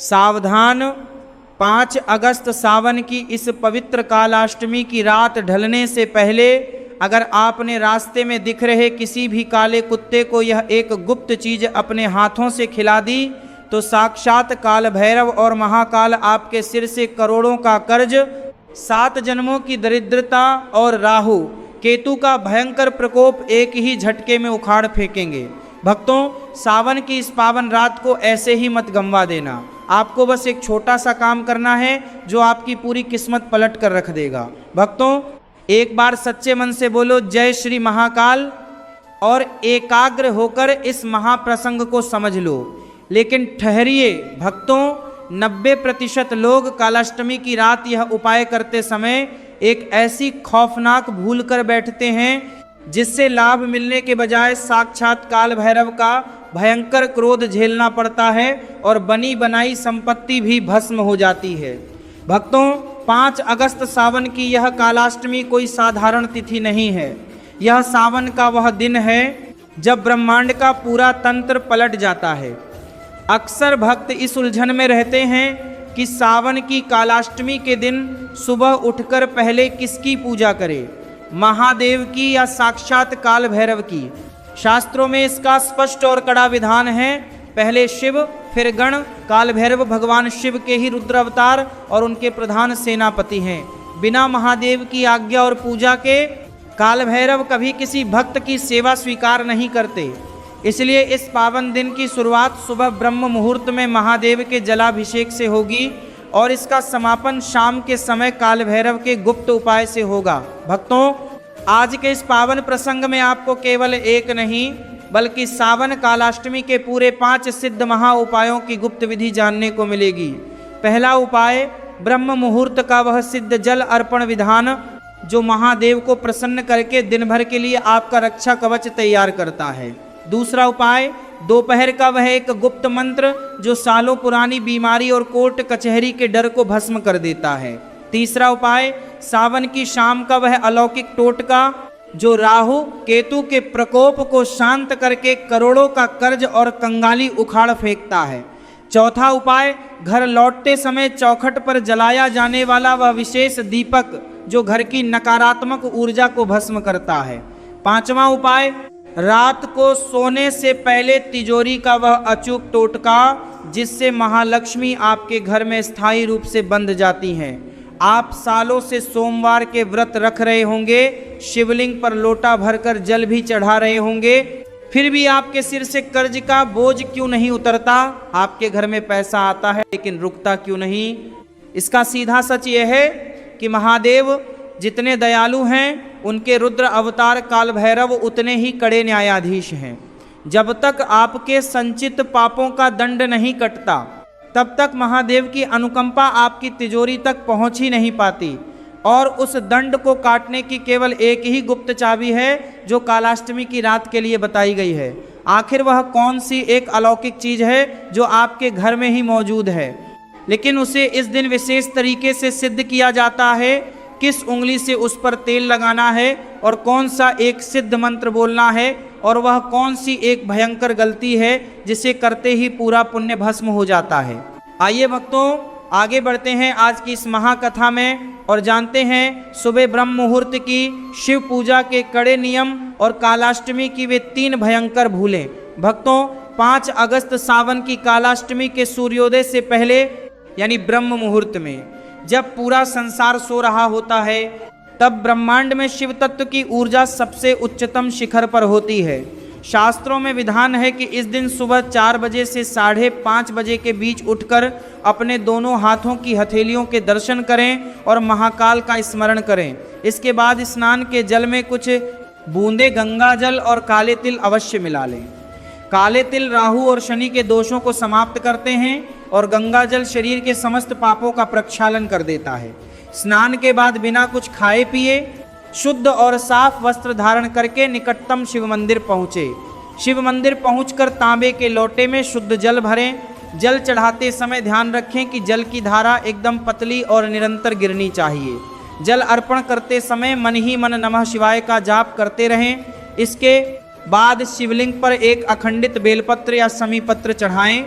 सावधान, 5 अगस्त सावन की इस पवित्र कालाष्टमी की रात ढलने से पहले अगर आपने रास्ते में दिख रहे किसी भी काले कुत्ते को यह एक गुप्त चीज अपने हाथों से खिला दी तो साक्षात काल भैरव और महाकाल आपके सिर से करोड़ों का कर्ज, 7 जन्मों की दरिद्रता और राहु केतु का भयंकर प्रकोप एक ही झटके में उखाड़ फेंकेंगे। भक्तों, सावन की इस पावन रात को ऐसे ही मत गंवा देना। आपको बस एक छोटा सा काम करना है जो आपकी पूरी किस्मत पलट कर रख देगा। भक्तों, एक बार सच्चे मन से बोलो जय श्री महाकाल और एकाग्र होकर इस महाप्रसंग को समझ लो। लेकिन ठहरिए भक्तों, 90% लोग कालाष्टमी की रात यह उपाय करते समय एक ऐसी खौफनाक भूल कर बैठते हैं जिससे लाभ मिलने के बजाय साक्षात काल भैरव का भयंकर क्रोध झेलना पड़ता है और बनी बनाई संपत्ति भी भस्म हो जाती है। भक्तों, 5 अगस्त सावन की यह कालाष्टमी कोई साधारण तिथि नहीं है। यह सावन का वह दिन है जब ब्रह्मांड का पूरा तंत्र पलट जाता है। अक्सर भक्त इस उलझन में रहते हैं कि सावन की कालाष्टमी के दिन सुबह उठकर पहले किसकी पूजा करें, महादेव की या साक्षात काल भैरव की। शास्त्रों में इसका स्पष्ट और कड़ा विधान है, पहले शिव फिर गण। काल भैरव भगवान शिव के ही रुद्र अवतार और उनके प्रधान सेनापति हैं। बिना महादेव की आज्ञा और पूजा के काल भैरव कभी किसी भक्त की सेवा स्वीकार नहीं करते। इसलिए इस पावन दिन की शुरुआत सुबह ब्रह्म मुहूर्त में महादेव के जलाभिषेक से होगी और इसका समापन शाम के समय काल भैरव के गुप्त उपाय से होगा। भक्तों, आज के इस पावन प्रसंग में आपको केवल एक नहीं बल्कि सावन कालाष्टमी के पूरे 5 सिद्ध महा उपायों की गुप्त विधि जानने को मिलेगी। पहला उपाय, ब्रह्म मुहूर्त का वह सिद्ध जल अर्पण विधान जो महादेव को प्रसन्न करके दिन भर के लिए आपका रक्षा कवच तैयार करता है। दूसरा उपाय, दोपहर का वह एक गुप्त मंत्र जो सालों पुरानी बीमारी और कोर्ट कचहरी के डर को भस्म कर देता है। तीसरा उपाय, सावन की शाम का वह अलौकिक टोटका जो राहु केतु के प्रकोप को शांत करके करोड़ों का कर्ज और कंगाली उखाड़ फेंकता है। चौथा उपाय, घर लौटते समय चौखट पर जलाया जाने वाला वह विशेष दीपक जो घर की नकारात्मक ऊर्जा को भस्म करता है। पांचवा उपाय, रात को सोने से पहले तिजोरी का वह अचूक टोटका जिससे महालक्ष्मी आपके घर में स्थायी रूप से बंध जाती हैं। आप सालों से सोमवार के व्रत रख रहे होंगे, शिवलिंग पर लोटा भरकर जल भी चढ़ा रहे होंगे, फिर भी आपके सिर से कर्ज का बोझ क्यों नहीं उतरता? आपके घर में पैसा आता है लेकिन रुकता क्यों नहीं? इसका सीधा सच यह है कि महादेव जितने दयालु हैं उनके रुद्र अवतार काल भैरव उतने ही कड़े न्यायाधीश हैं। जब तक आपके संचित पापों का दंड नहीं कटता तब तक महादेव की अनुकंपा आपकी तिजोरी तक पहुंच ही नहीं पाती और उस दंड को काटने की केवल एक ही गुप्त चाबी है जो कालाष्टमी की रात के लिए बताई गई है। आखिर वह कौन सी एक अलौकिक चीज है जो आपके घर में ही मौजूद है लेकिन उसे इस दिन विशेष तरीके से सिद्ध किया जाता है? किस उंगली से उस पर तेल लगाना है और कौन सा एक सिद्ध मंत्र बोलना है और वह कौन सी एक भयंकर गलती है जिसे करते ही पूरा पुण्य भस्म हो जाता है। आइए भक्तों, आगे बढ़ते हैं आज की इस महाकथा में और जानते हैं सुबह ब्रह्म मुहूर्त की शिव पूजा के कड़े नियम और कालाष्टमी की वे 3 भयंकर भूलें। भक्तों, 5 अगस्त सावन की कालाष्टमी के सूर्योदय से पहले यानी ब्रह्म मुहूर्त में जब पूरा संसार सो रहा होता है तब ब्रह्मांड में शिव तत्व की ऊर्जा सबसे उच्चतम शिखर पर होती है। शास्त्रों में विधान है कि इस दिन सुबह 4 बजे से 5:30 बजे के बीच उठकर अपने दोनों हाथों की हथेलियों के दर्शन करें और महाकाल का स्मरण करें। इसके बाद स्नान के जल में कुछ बूंदे गंगा जल और काले तिल अवश्य मिला लें। काले तिल राहु और शनि के दोषों को समाप्त करते हैं और गंगा जल शरीर के समस्त पापों का प्रक्षालन कर देता है। स्नान के बाद बिना कुछ खाए पिए शुद्ध और साफ वस्त्र धारण करके निकटतम शिव मंदिर पहुँचे। शिव मंदिर पहुंचकर तांबे के लोटे में शुद्ध जल भरें। जल चढ़ाते समय ध्यान रखें कि जल की धारा एकदम पतली और निरंतर गिरनी चाहिए। जल अर्पण करते समय मन ही मन नमः शिवाय का जाप करते रहें। इसके बाद शिवलिंग पर एक अखंडित बेलपत्र या समीपत्र चढ़ाएं।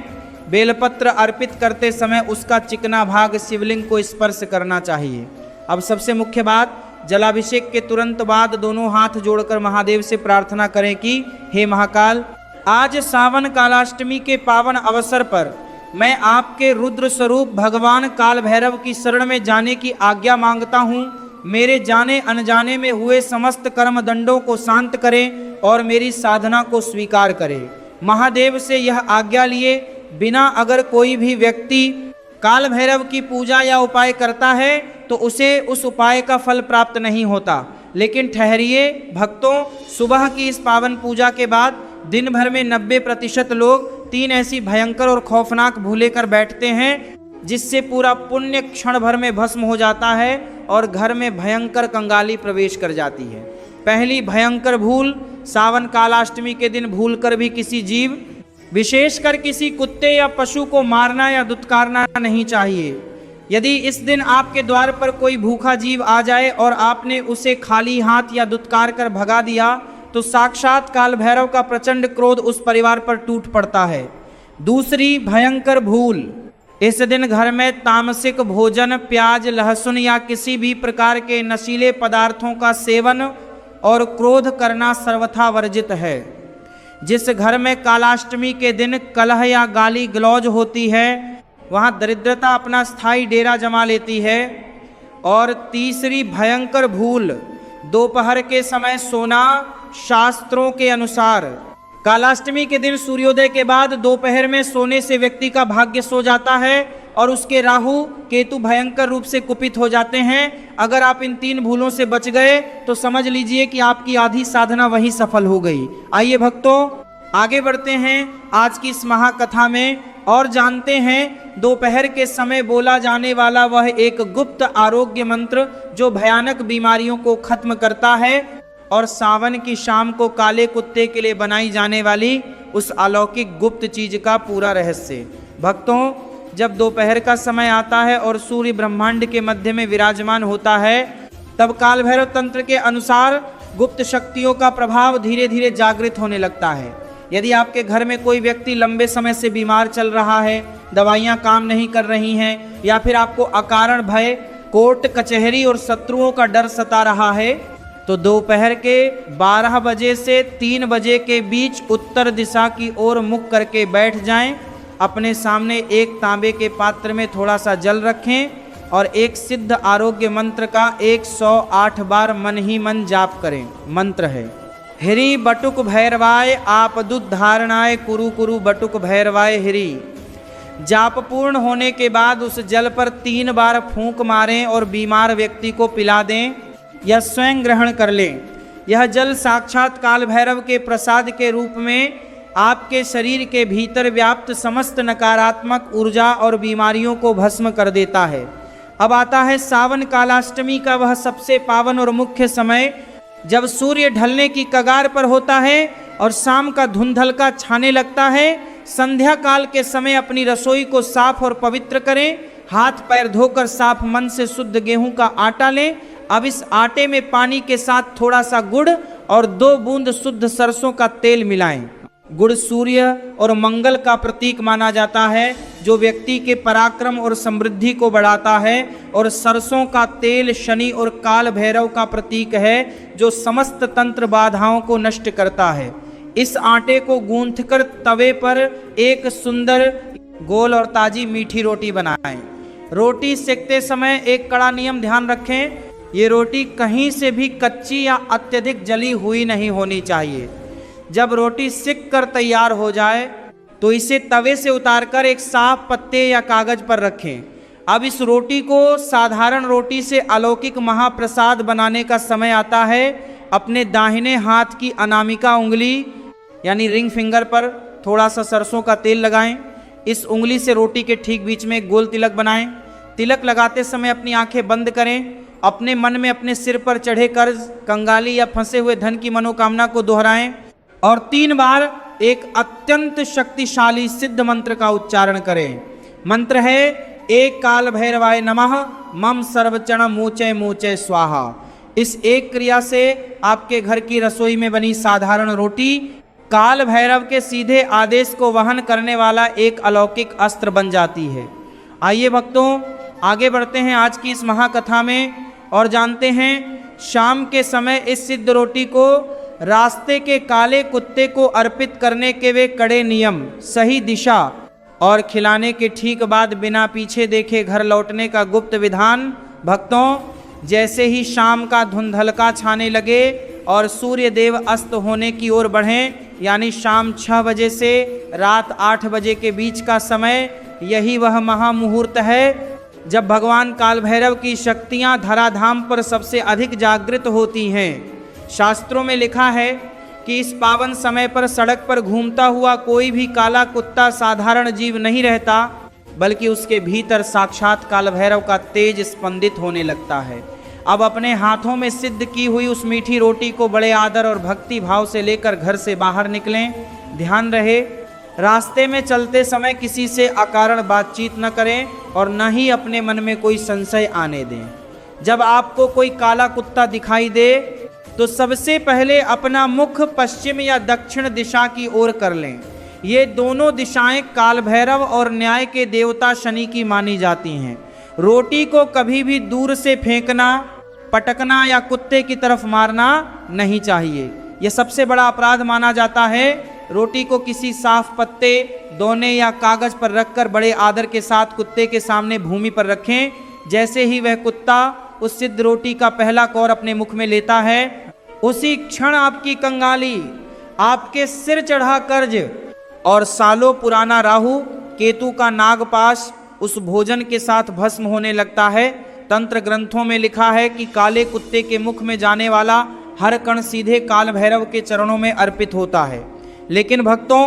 बेलपत्र अर्पित करते समय उसका चिकना भाग शिवलिंग को स्पर्श करना चाहिए। अब सबसे मुख्य बात, जलाभिषेक के तुरंत बाद दोनों हाथ जोड़कर महादेव से प्रार्थना करें कि हे महाकाल, आज सावन कालाष्टमी के पावन अवसर पर मैं आपके रुद्र स्वरूप भगवान काल भैरव की शरण में जाने की आज्ञा मांगता हूँ। मेरे जाने अनजाने में हुए समस्त कर्म दंडों को शांत करें और मेरी साधना को स्वीकार करें। महादेव से यह आज्ञा लिए बिना अगर कोई भी व्यक्ति काल भैरव की पूजा या उपाय करता है तो उसे उस उपाय का फल प्राप्त नहीं होता। लेकिन ठहरिए भक्तों, सुबह की इस पावन पूजा के बाद दिन भर में 90% लोग 3 ऐसी भयंकर और खौफनाक भूले कर बैठते हैं जिससे पूरा पुण्य क्षण भर में भस्म हो जाता है और घर में भयंकर कंगाली प्रवेश कर जाती है। पहली भयंकर भूल, सावन कालाष्टमी के दिन भूलकर भी किसी जीव, विशेषकर किसी कुत्ते या पशु को मारना या दुत्कारना नहीं चाहिए। यदि इस दिन आपके द्वार पर कोई भूखा जीव आ जाए और आपने उसे खाली हाथ या दुत्कार कर भगा दिया तो साक्षात काल भैरव का प्रचंड क्रोध उस परिवार पर टूट पड़ता है। दूसरी भयंकर भूल, इस दिन घर में तामसिक भोजन, प्याज, लहसुन या किसी भी प्रकार के नशीले पदार्थों का सेवन और क्रोध करना सर्वथा वर्जित है। जिस घर में कालाष्टमी के दिन कलह या गाली गलौज होती है वहाँ दरिद्रता अपना स्थायी डेरा जमा लेती है। और तीसरी भयंकर भूल, दोपहर के समय सोना। शास्त्रों के अनुसार कालाष्टमी के दिन सूर्योदय के बाद दोपहर में सोने से व्यक्ति का भाग्य सो जाता है और उसके राहु केतु भयंकर रूप से कुपित हो जाते हैं। अगर आप इन 3 भूलों से बच गए तो समझ लीजिए कि आपकी आधी साधना वहीं सफल हो गई। आइए भक्तों, आगे बढ़ते हैं आज की इस महाकथा में और जानते हैं दोपहर के समय बोला जाने वाला वह एक गुप्त आरोग्य मंत्र जो भयानक बीमारियों को खत्म करता है और सावन की शाम को काले कुत्ते के लिए बनाई जाने वाली उस अलौकिक गुप्त चीज का पूरा रहस्य। भक्तों, जब दोपहर का समय आता है और सूर्य ब्रह्मांड के मध्य में विराजमान होता है तब काल भैरव तंत्र के अनुसार गुप्त शक्तियों का प्रभाव धीरे धीरे जागृत होने लगता है। यदि आपके घर में कोई व्यक्ति लंबे समय से बीमार चल रहा है, दवाइयाँ काम नहीं कर रही हैं या फिर आपको अकारण भय, कोर्ट कचहरी और शत्रुओं का डर सता रहा है तो दोपहर के 12 बजे से 3 बजे के बीच उत्तर दिशा की ओर मुख करके बैठ जाएं। अपने सामने एक तांबे के पात्र में थोड़ा सा जल रखें और एक सिद्ध आरोग्य मंत्र का 108 बार मन ही मन जाप करें। मंत्र है, हिरी बटुक भैरवाय आपदुद्धारणाय कुरु कुरु बटुक भैरवाय हिरी। जाप पूर्ण होने के बाद उस जल पर 3 बार फूंक मारें और बीमार व्यक्ति को पिला दें या स्वयं ग्रहण कर लें। यह जल साक्षात काल भैरव के प्रसाद के रूप में आपके शरीर के भीतर व्याप्त समस्त नकारात्मक ऊर्जा और बीमारियों को भस्म कर देता है। अब आता है सावन कालाष्टमी का वह सबसे पावन और मुख्य समय जब सूर्य ढलने की कगार पर होता है और शाम का धुंधलका छाने लगता है। संध्या काल के समय अपनी रसोई को साफ और पवित्र करें। हाथ पैर धोकर साफ मन से शुद्ध गेहूं का आटा लें। अब इस आटे में पानी के साथ थोड़ा सा गुड़ और 2 बूंद शुद्ध सरसों का तेल मिलाएं। गुड़ सूर्य और मंगल का प्रतीक माना जाता है जो व्यक्ति के पराक्रम और समृद्धि को बढ़ाता है और सरसों का तेल शनि और काल भैरव का प्रतीक है जो समस्त तंत्र बाधाओं को नष्ट करता है। इस आटे को गूंथकर तवे पर एक सुंदर गोल और ताजी मीठी रोटी बनाएं। रोटी सेकते समय एक कड़ा नियम ध्यान रखें, ये रोटी कहीं से भी कच्ची या अत्यधिक जली हुई नहीं होनी चाहिए। जब रोटी सिक कर तैयार हो जाए तो इसे तवे से उतारकर एक साफ पत्ते या कागज पर रखें। अब इस रोटी को साधारण रोटी से अलौकिक महाप्रसाद बनाने का समय आता है। अपने दाहिने हाथ की अनामिका उंगली यानी रिंग फिंगर पर थोड़ा सा सरसों का तेल लगाएं। इस उंगली से रोटी के ठीक बीच में एक गोल तिलक बनाएं। तिलक लगाते समय अपनी आंखें बंद करें। अपने मन में अपने सिर पर चढ़े कर्ज, कंगाली या फंसे हुए धन की मनोकामना को दोहराएं और 3 बार एक अत्यंत शक्तिशाली सिद्ध मंत्र का उच्चारण करें। मंत्र है, एक काल भैरवाय नमः मम सर्वचण मूचे मूचे स्वाहा। इस एक क्रिया से आपके घर की रसोई में बनी साधारण रोटी काल भैरव के सीधे आदेश को वहन करने वाला एक अलौकिक अस्त्र बन जाती है। आइए भक्तों, आगे बढ़ते हैं आज की इस महाकथा में और जानते हैं शाम के समय इस सिद्ध रोटी को रास्ते के काले कुत्ते को अर्पित करने के वे कड़े नियम, सही दिशा और खिलाने के ठीक बाद बिना पीछे देखे घर लौटने का गुप्त विधान। भक्तों, जैसे ही शाम का धुंधलका छाने लगे और सूर्य देव अस्त होने की ओर बढ़ें, यानी शाम 6 बजे से रात 8 बजे के बीच का समय, यही वह महामुहूर्त है जब भगवान काल भैरव की शक्तियां धराधाम पर सबसे अधिक जागृत होती हैं। शास्त्रों में लिखा है कि इस पावन समय पर सड़क पर घूमता हुआ कोई भी काला कुत्ता साधारण जीव नहीं रहता, बल्कि उसके भीतर साक्षात काल भैरव का तेज स्पंदित होने लगता है। अब अपने हाथों में सिद्ध की हुई उस मीठी रोटी को बड़े आदर और भक्ति भाव से लेकर घर से बाहर निकलें। ध्यान रहे, रास्ते में चलते समय किसी से अकारण बातचीत न करें और न ही अपने मन में कोई संशय आने दें। जब आपको कोई काला कुत्ता दिखाई दे तो सबसे पहले अपना मुख पश्चिम या दक्षिण दिशा की ओर कर लें। ये दोनों दिशाएं काल भैरव और न्याय के देवता शनि की मानी जाती हैं। रोटी को कभी भी दूर से फेंकना, पटकना या कुत्ते की तरफ मारना नहीं चाहिए। यह सबसे बड़ा अपराध माना जाता है। रोटी को किसी साफ पत्ते, दोने या कागज पर रखकर बड़े आदर के साथ कुत्ते के सामने भूमि पर रखें। जैसे ही वह कुत्ता उस सिद्ध रोटी का पहला कौर अपने मुख में लेता है, उसी क्षण आपकी कंगाली, आपके सिर चढ़ा कर्ज और सालों पुराना राहु केतु का नागपाश उस भोजन के साथ भस्म होने लगता है। तंत्र ग्रंथों में लिखा है कि काले कुत्ते के मुख में जाने वाला हर कण सीधे काल भैरव के चरणों में अर्पित होता है। लेकिन भक्तों,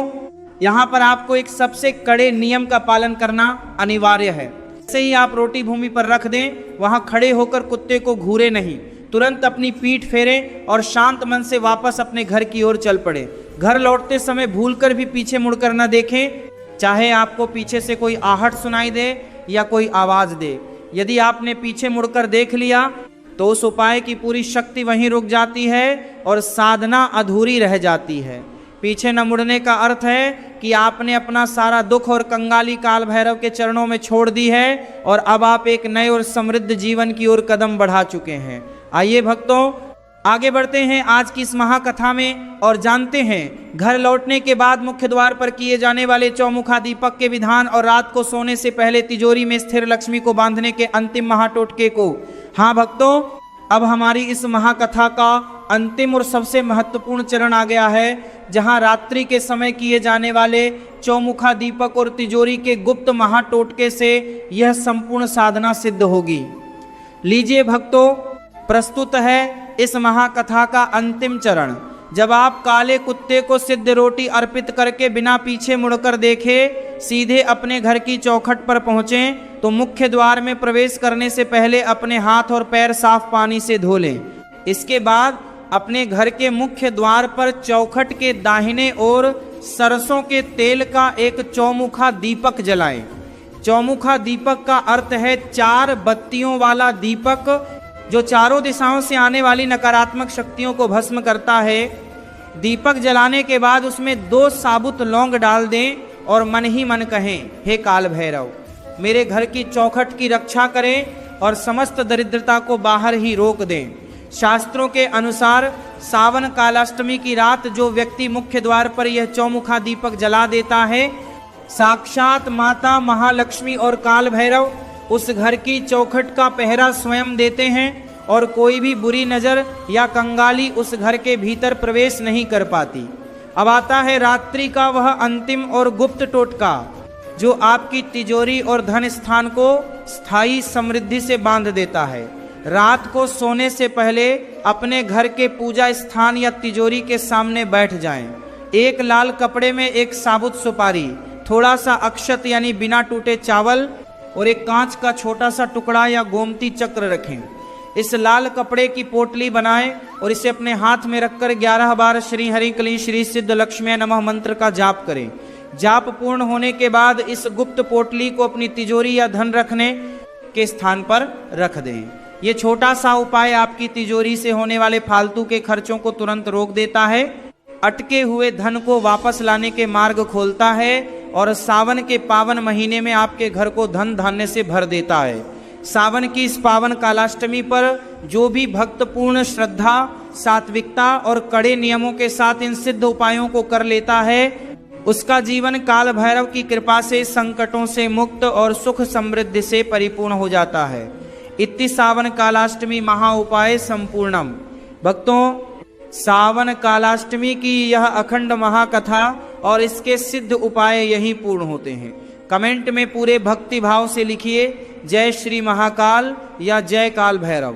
यहाँ पर आपको एक सबसे कड़े नियम का पालन करना अनिवार्य है। जैसे ही आप रोटी भूमि पर रख दें, वहाँ खड़े होकर कुत्ते को घूरे नहीं, तुरंत अपनी पीठ फेरें और शांत मन से वापस अपने घर की ओर चल पड़े। घर लौटते समय भूलकर भी पीछे मुड़कर न देखें, चाहे आपको पीछे से कोई आहट सुनाई दे या कोई आवाज दे। यदि आपने पीछे मुड़कर देख लिया तो उस उपाय की पूरी शक्ति वहीं रुक जाती है और साधना अधूरी रह जाती है। पीछे न मुड़ने का अर्थ है कि आपने अपना सारा दुख और कंगाली काल भैरव के चरणों में छोड़ दी है और अब आप एक नए और समृद्ध जीवन की ओर कदम बढ़ा चुके हैं। आइए भक्तों, आगे बढ़ते हैं आज की इस महाकथा में और जानते हैं घर लौटने के बाद मुख्य द्वार पर किए जाने वाले चौमुखा दीपक के विधान और रात को सोने से पहले तिजोरी में स्थिर लक्ष्मी को बांधने के अंतिम महाटोटके को। हाँ भक्तों, अब हमारी इस महाकथा का अंतिम और सबसे महत्वपूर्ण चरण आ गया है, जहां रात्रि के समय किए जाने वाले चौमुखा दीपक और तिजोरी के गुप्त महाटोटके से यह संपूर्ण साधना सिद्ध होगी। लीजिए भक्तों, प्रस्तुत है इस महाकथा का अंतिम चरण। जब आप काले कुत्ते को सिद्ध रोटी अर्पित करके बिना पीछे मुड़कर देखे सीधे अपने घर की चौखट पर पहुँचें तो मुख्य द्वार में प्रवेश करने से पहले अपने हाथ और पैर साफ पानी से धो लें। इसके बाद अपने घर के मुख्य द्वार पर चौखट के दाहिने ओर सरसों के तेल का एक चौमुखा दीपक जलाएं। चौमुखा दीपक का अर्थ है 4 बत्तियों वाला दीपक, जो चारों दिशाओं से आने वाली नकारात्मक शक्तियों को भस्म करता है। दीपक जलाने के बाद उसमें 2 साबुत लौंग डाल दें और मन ही मन कहें, हे काल भैरव, मेरे घर की चौखट की रक्षा करें और समस्त दरिद्रता को बाहर ही रोक दें। शास्त्रों के अनुसार सावन कालाष्टमी की रात जो व्यक्ति मुख्य द्वार पर यह चौमुखा दीपक जला देता है, साक्षात माता महालक्ष्मी और काल भैरव उस घर की चौखट का पहरा स्वयं देते हैं और कोई भी बुरी नज़र या कंगाली उस घर के भीतर प्रवेश नहीं कर पाती। अब आता है रात्रि का वह अंतिम और गुप्त टोटका, जो आपकी तिजोरी और धन स्थान को स्थायी समृद्धि से बांध देता है। रात को सोने से पहले अपने घर के पूजा स्थान या तिजोरी के सामने बैठ जाएं। एक लाल कपड़े में एक साबुत सुपारी, थोड़ा सा अक्षत यानी बिना टूटे चावल और एक कांच का छोटा सा टुकड़ा या गोमती चक्र रखें। इस लाल कपड़े की पोटली बनाएं और इसे अपने हाथ में रखकर 11 बार श्री हरि क्लीं श्री सिद्ध लक्ष्मी नमः मंत्र का जाप करें। जाप पूर्ण होने के बाद इस गुप्त पोटली को अपनी तिजोरी या धन रखने के स्थान पर रख दें। ये छोटा सा उपाय आपकी तिजोरी से होने वाले फालतू के खर्चों को तुरंत रोक देता है। अटके हुए धन को वापस लाने के मार्ग खोलता है और सावन के पावन महीने में आपके घर को धन धान्य से भर देता है। सावन की इस पावन कालाष्टमी पर जो भी भक्त पूर्ण श्रद्धा, सात्विकता और कड़े नियमों के साथ इन सिद्ध उपायों को कर लेता है, उसका जीवन काल भैरव की कृपा से संकटों से मुक्त और सुख समृद्धि से परिपूर्ण हो जाता है। इति सावन कालाष्टमी महा उपाय संपूर्णम। भक्तों, सावन कालाष्टमी की यह अखंड महाकथा और इसके सिद्ध उपाय यही पूर्ण होते हैं। कमेंट में पूरे भक्ति भाव से लिखिए जय श्री महाकाल या जय काल भैरव।